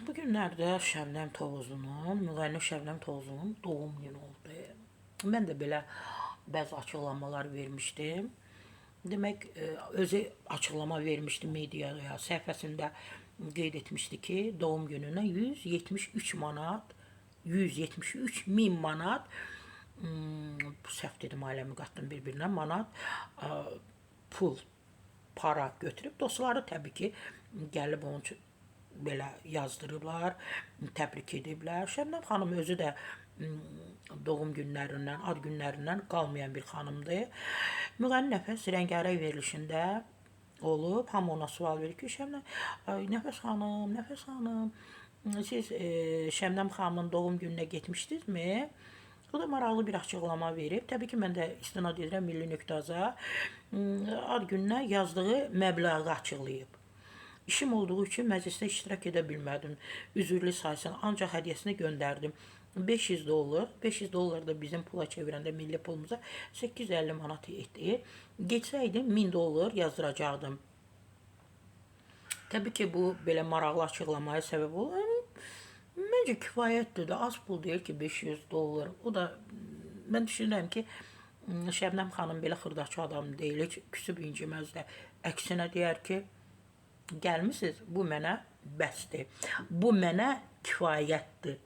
Bugünlerde Şəbnəm Tovuzunun, müğənni Şəbnəm Tovuzunun doğum günü oldu. Mən də belə bəzi açıqlamalar vermişdim. Demək, özü açıqlama vermişdi mediaya, səhifəsində qeyd etmişdi ki, doğum gününə 173 manat, 173 min manat, səhv dedim, ailəmi qatdım bir-birinə, manat pul, para götürüb. Dostları təbii ki, gəlib onun üçün belə yazdırıblar, təbrik ediblər. Şəbnəm xanım özü də doğum günlərindən, ad günlərindən qalmayan bir xanımdır. Müğənni Nəfəs rəngarəng verilişində olub. Hamı ona sual verir ki, Nəfəs xanım, siz Şəbnəm xanımın doğum gününə getmişdinizmi? O da maraqlı bir açıqlama verib. Təbii ki, mən də istinad edirəm Milli.az-a. Ad gününə yazdığı məbləği açıqlayıb. İşim olduğu üçün məclisdə iştirak edə bilmədim. Üzürlü sayısın, ancaq hədiyyəsini göndərdim. 500 dollar, 500 dollar da bizim pula çevirəndə milli pulumuza 850 manat etdi. Geçsəydim 1000 dollar yazdıracaqdım. Təbii ki, bu belə maraqlı açıqlamaya səbəb olur. Məncə kifayətdir də, az pul deyil ki 500 dollar. O da mən düşünürəm ki, Şəbnəm xanım belə xırdaçı adam deyil, heç küsüb inciməz də. Əksinə deyər ki, gəlmisiniz, bu mənə bəsdir. Bu mənə kifayətdir.